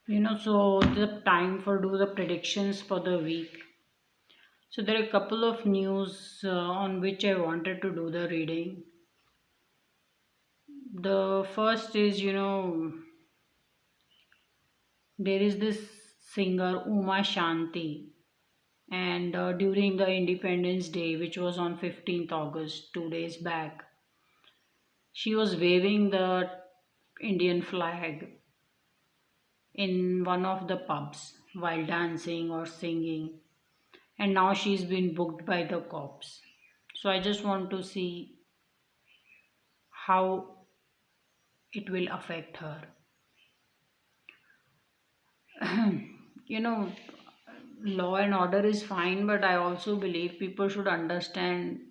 So the time for do the predictions for the week. So there are a couple of news on which I wanted to do the reading. The first is, there is this singer Uma Shanti, and during the Independence Day, which was on 15th August, 2 days back, she was waving the Indian flag in one of the pubs while dancing or singing, and now she's been booked by the cops. So I just want to see how it will affect her. you know Law and order is fine, but I also believe people should understand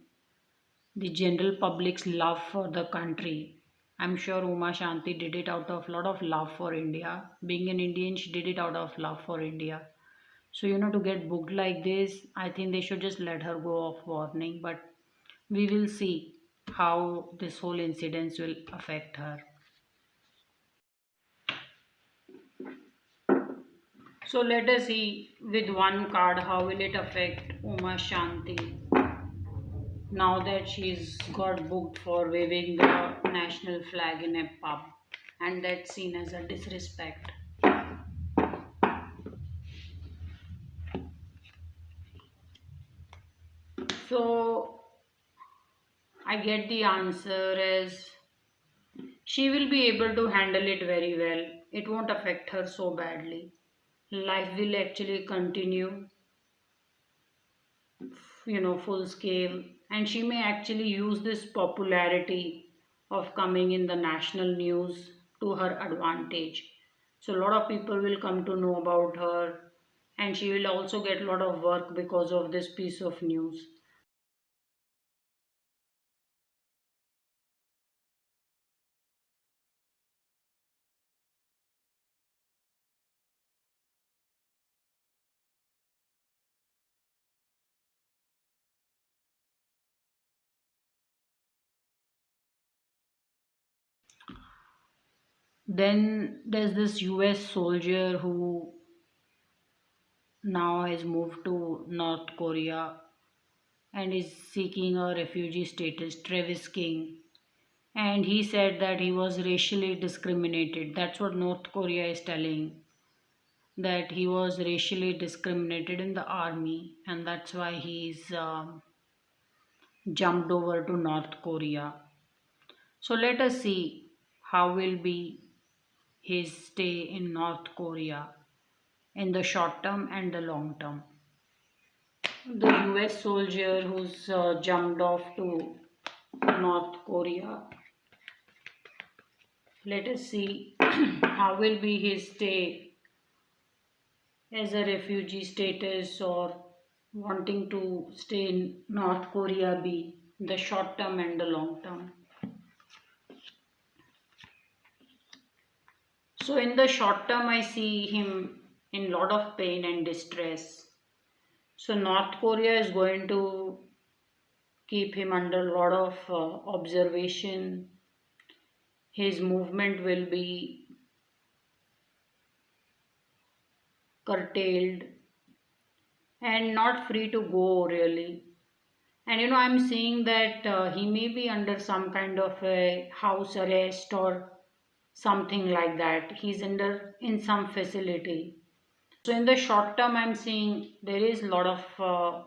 the general public's love for the country. I'm sure Uma Shanti did it out of a lot of love for India. Being an Indian, she did it out of love for India. So, to get booked like this, I think they should just let her go off warning. But we will see how this whole incident will affect her. So let us see with one card how will it affect Uma Shanti now that she's got booked for waving the national flag in a pub, and that's seen as a disrespect. So I get the answer as she will be able to handle it very well. It won't affect her so badly. Life will actually continue, full scale, and she may actually use this popularity of coming in the national news to her advantage. So a lot of people will come to know about her, and she will also get a lot of work because of this piece of news. Then there's this US soldier who now has moved to North Korea and is seeking a refugee status, Travis King. And he said that he was racially discriminated. That's what North Korea is telling, that he was racially discriminated in the army, and that's why he's jumped over to North Korea. So let us see how will be his stay in North Korea in the short term and the long term. The US soldier who's jumped off to North Korea, let us see how will be his stay as a refugee status or wanting to stay in North Korea be the short term and the long term. So in the short term, I see him in lot of pain and distress. So North Korea is going to keep him under a lot of observation. His movement will be curtailed and not free to go really. And I'm seeing that he may be under some kind of a house arrest or something like that. He's under in some facility. So in the short term, I'm seeing there is a lot of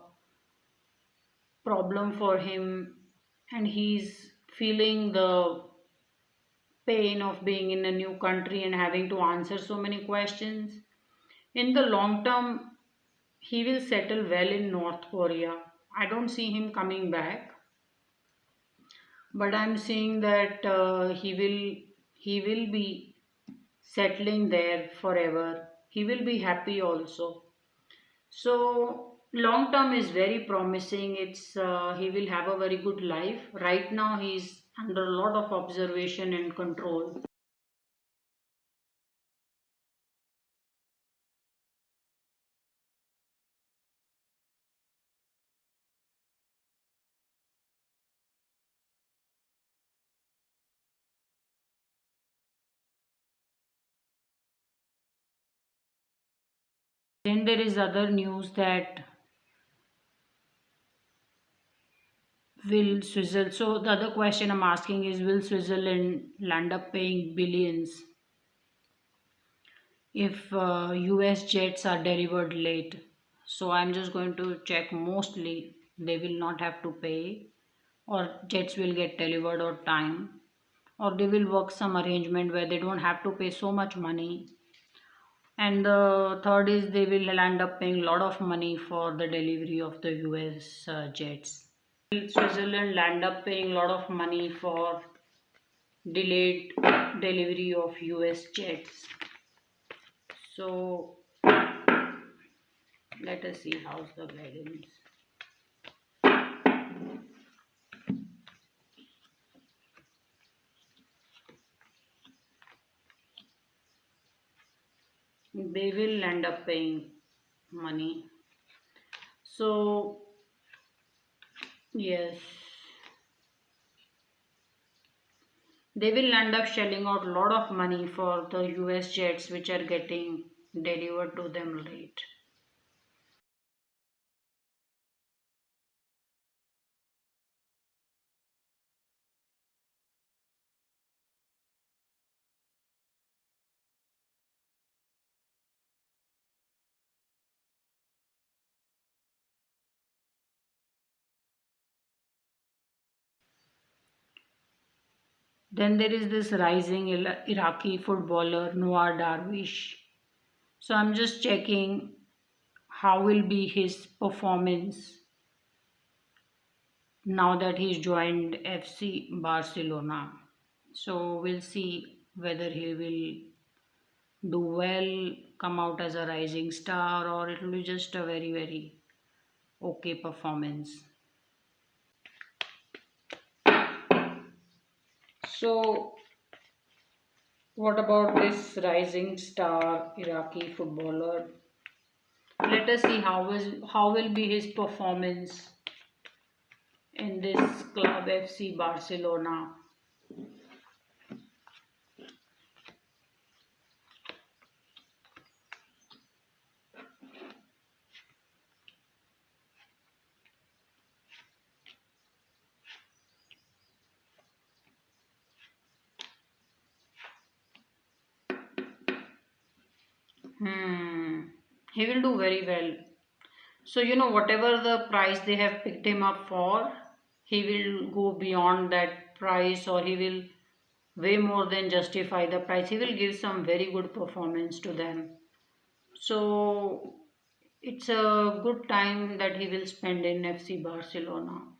problem for him, and he's feeling the pain of being in a new country and having to answer so many questions. In the long term, he will settle well in North Korea. I don't see him coming back, but I'm seeing that he will be settling there forever. He will be happy also. So long term is very promising. It's he will have a very good life. Right now he's under a lot of observation and control. Then there is other news that will Switzerland, so the other question I'm asking is, will Switzerland land up paying billions if US jets are delivered late? So I'm just going to check. Mostly they will not have to pay, or jets will get delivered on time, or they will work some arrangement where they don't have to pay so much money. And the third is they will end up paying a lot of money for the delivery of the US jets. Will Switzerland end up paying a lot of money for delayed delivery of US jets? So let us see how's the guidance. They will end up paying money. So yes, they will end up shelling out a lot of money for the US jets which are getting delivered to them late. Then there is this rising Iraqi footballer Noah Darwish. So I'm just checking how will be his performance now that he's joined FC Barcelona. So we'll see whether he will do well, come out as a rising star, or it will be just a very, very okay performance. So, what about this rising star Iraqi footballer? Let us see how will be his performance in this club FC Barcelona. Hmm. He will do very well. So, whatever the price they have picked him up for, he will go beyond that price, or he will way more than justify the price. He will give some very good performance to them. So, it's a good time that he will spend in FC Barcelona.